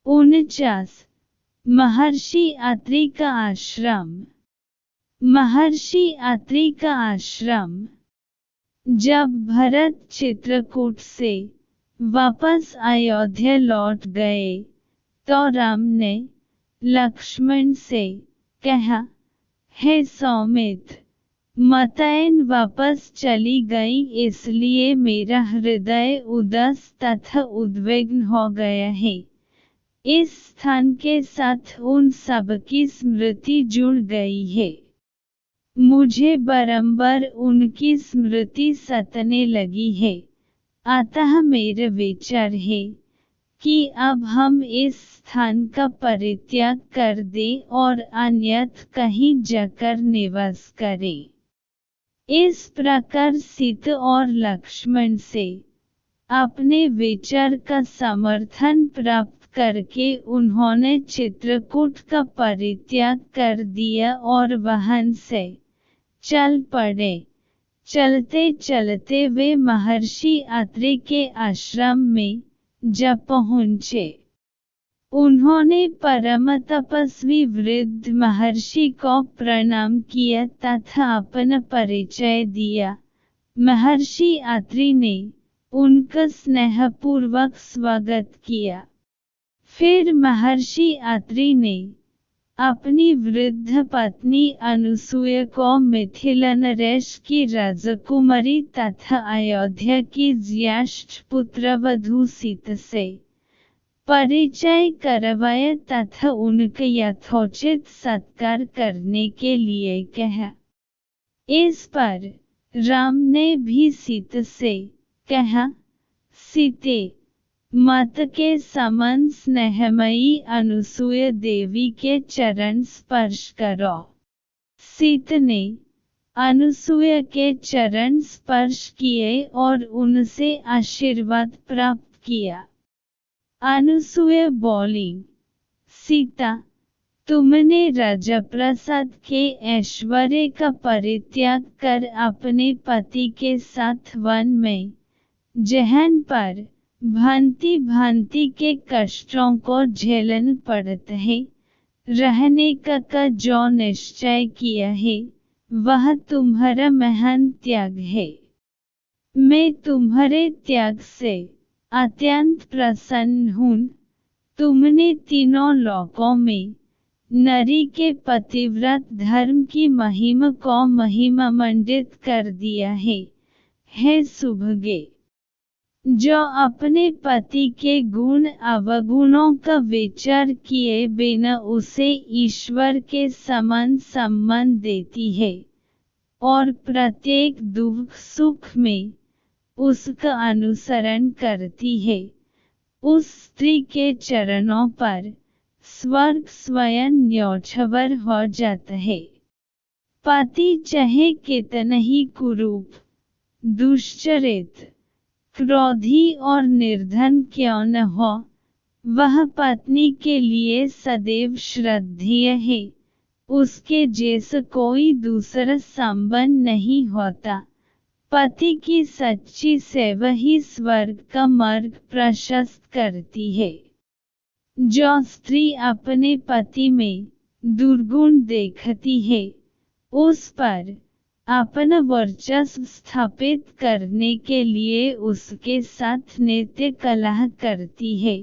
49 महर्षि अत्रि का आश्रम। महर्षि अत्रि का आश्रम। जब भरत चित्रकूट से वापस अयोध्या लौट गए तो राम ने लक्ष्मण से कहा, हे सौमित्र, मतयन वापस चली गई, इसलिए मेरा हृदय उदास तथा उद्विग्न हो गया है। इस स्थान के साथ उन सब की स्मृति जुड़ गई है। मुझे बारंबार उनकी स्मृति सताने लगी है। अतः मेरा विचार है कि अब हम इस स्थान का परित्याग कर दें और अन्यत्र कहीं जाकर निवास करें। इस प्रकार सीता और लक्ष्मण से अपने विचार का समर्थन प्राप्त करके उन्होंने चित्रकूट का परित्याग कर दिया और वहां से चल पड़े। चलते चलते वे महर्षि अत्रि के आश्रम में जा पहुँचे। उन्होंने परम तपस्वी वृद्ध महर्षि को प्रणाम किया तथा अपना परिचय दिया। महर्षि अत्रि ने उनका स्नेहपूर्वक स्वागत किया। फिर महर्षि अत्रि ने अपनी वृद्ध पत्नी अनुसूया को मिथिला नरेश की राजकुमारी तथा अयोध्या की ज्येष्ठ पुत्रवधू सीता से परिचय करवाया तथा उनका यथोचित सत्कार करने के लिए कहा। इस पर राम ने भी सीता से कहा, सीते, मात के समान स्नेहमयी अनुसूया देवी के चरण स्पर्श करो। सीता ने अनुसूया के चरण स्पर्श किए और उनसे आशीर्वाद प्राप्त किया। अनुसूया बोली, सीता, तुमने राजप्रसाद के ऐश्वर्य का परित्याग कर अपने पति के साथ वन में, जहां पर भांति भांति के कष्टों को झेलना पड़ता है, रहने का जो निश्चय किया है, वह तुम्हारा महान त्याग है। मैं तुम्हारे त्याग से अत्यंत प्रसन्न हूँ। तुमने तीनों लोकों में नारी के पतिव्रत धर्म की महिमा को महिमामंडित कर दिया है। हे सुभगे, जो अपने पति के गुण अवगुणों का विचार किए बिना उसे ईश्वर के समान सम्मान देती है और प्रत्येक दुख सुख में उसका अनुसरण करती है, उस स्त्री के चरणों पर स्वर्ग स्वयं न्योछावर हो जाता है। पति चाहे कितना ही कुरूप, दुश्चरित, क्रोधी और निर्धन क्यों न हो, वह पत्नी के लिए सदैव श्रद्धेय है। उसके जैसा कोई दूसरा संबंध नहीं होता। पति की सच्ची सेवा ही स्वर्ग का मार्ग प्रशस्त करती है। जो स्त्री अपने पति में दुर्गुण देखती है, उस पर अपना वर्चस्व स्थापित करने के लिए उसके साथ नित्य कलह करती है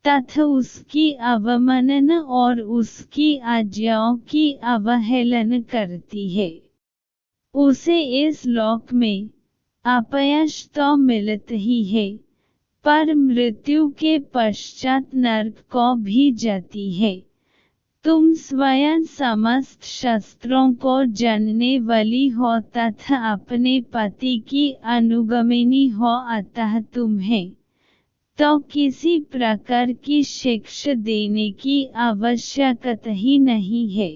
तथा उसकी अवमानना और उसकी आज्ञाओं की अवहेलना करती है। उसे इस लोक में अपयश तो मिलता ही है, पर मृत्यु के पश्चात नरक को भी जाती है। तुम स्वयं समस्त शास्त्रों को जानने वाली हो तथा अपने पति की अनुगामिनी हो, अतः तुम्हें तो किसी प्रकार की शिक्षा देने की आवश्यकता ही नहीं है।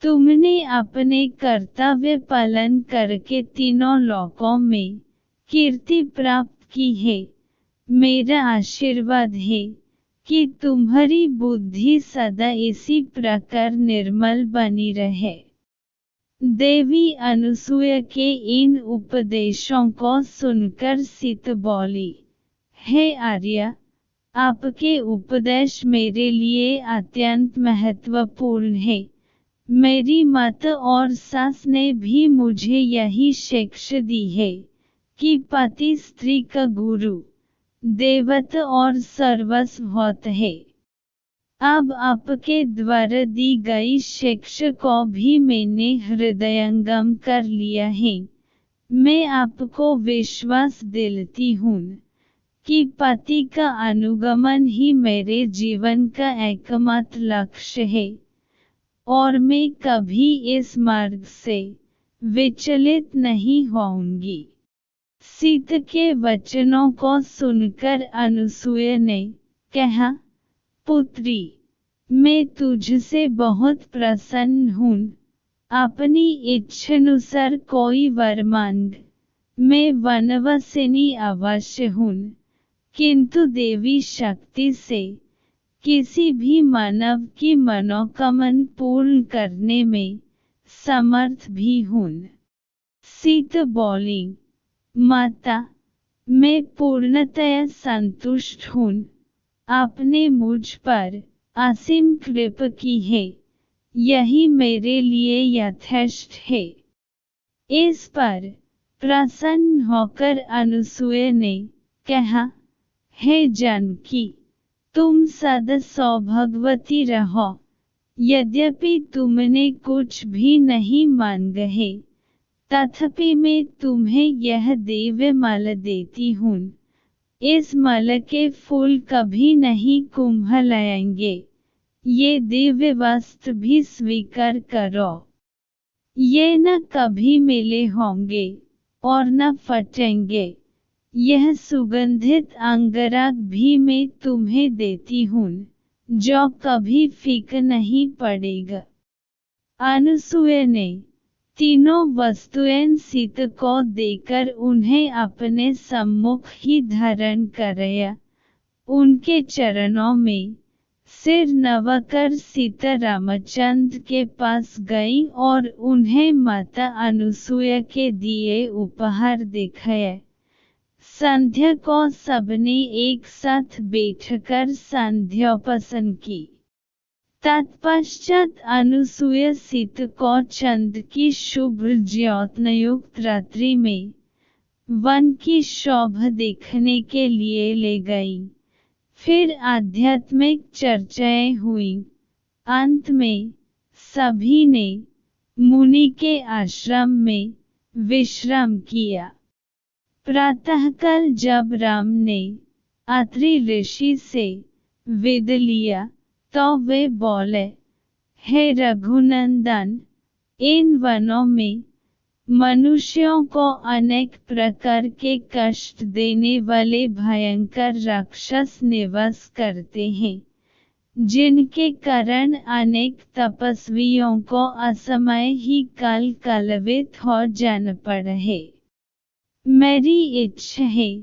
तुमने अपने कर्तव्य पालन करके तीनों लोकों में कीर्ति प्राप्त की है। मेरा आशीर्वाद है कि तुम्हारी बुद्धि सदा इसी प्रकार निर्मल बनी रहे। देवी अनुसूया के इन उपदेशों को सुनकर सीता बोली, हे आर्य, आपके उपदेश मेरे लिए अत्यंत महत्वपूर्ण है। मेरी माता और सास ने भी मुझे यही शिक्षा दी है कि पति स्त्री का गुरु, देवता और सर्वस्व होता है। अब आपके द्वारा दी गई शिक्षा को भी मैंने हृदयंगम कर लिया है। मैं आपको विश्वास दिलाती हूँ कि पति का अनुगमन ही मेरे जीवन का एकमात्र लक्ष्य है और मैं कभी इस मार्ग से विचलित नहीं होऊंगी। सीता के वचनों को सुनकर अनसुया ने कहा, पुत्री, मैं तुझसे बहुत प्रसन्न हूँ। अपनी इच्छानुसार कोई वर मांग। मैं वनवासिनी अवश्य हूँ, किंतु देवी शक्ति से किसी भी मानव की मनोकामना पूर्ण करने में समर्थ भी हूँ। सीता बोली, माता, मैं पूर्णतया संतुष्ट हूँ। आपने मुझ पर असीम कृपा की है, यही मेरे लिए यथेष्ट है। इस पर प्रसन्न होकर अनसुया ने कहा, हे जानकी, तुम सदा सौभाग्यवती रहो। यद्यपि तुमने कुछ भी नहीं मांगा है, तथापि मैं तुम्हें यह दिव्य माला देती हूँ। इस माला के फूल कभी नहीं कुम्हलाएंगे। ये दिव्य वस्त्र भी स्वीकार करो। ये न कभी मैले होंगे और न फटेंगे। यह सुगंधित अंगराग भी मैं तुम्हें देती हूँ, जो कभी फीका नहीं पड़ेगा। अनसुया ने तीनों वस्तुएं सीता को देकर उन्हें अपने सम्मुख ही धारण कराया। उनके चरणों में सिर नवाकर सीता रामचंद्र के पास गई और उन्हें माता अनसुया के दिए उपहार दिखाए। संध्या को सबने एक साथ बैठकर संध्योपासन की। तत्पश्चात अनसुया सीता को चंद्र की शुभ ज्योत्सनायुक्त रात्रि में वन की शोभा देखने के लिए ले गई। फिर आध्यात्मिक चर्चाएं हुईं। अंत में सभी ने मुनि के आश्रम में विश्राम किया। प्रातःकाल जब राम ने अत्रि ऋषि से विदा लिया तो वे बोले, हे रघुनंदन, इन वनों में मनुष्यों को अनेक प्रकार के कष्ट देने वाले भयंकर राक्षस निवास करते हैं, जिनके कारण अनेक तपस्वियों को असमय ही काल कलवित हो जाना पड़ा है। मेरी इच्छा है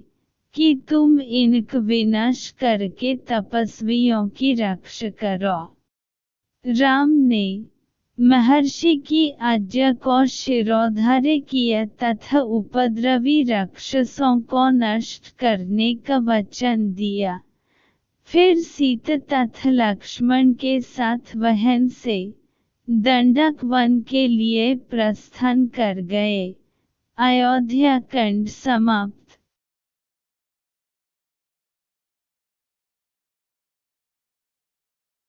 कि तुम इनका विनाश करके तपस्वियों की रक्षा करो। राम ने महर्षि की आज्ञा को शिरोधार्य किया तथा उपद्रवी राक्षसों को नष्ट करने का वचन दिया। फिर सीता तथा लक्ष्मण के साथ वहन से दंडक वन के लिए प्रस्थान कर गए। अयोध्या कांड समाप्त।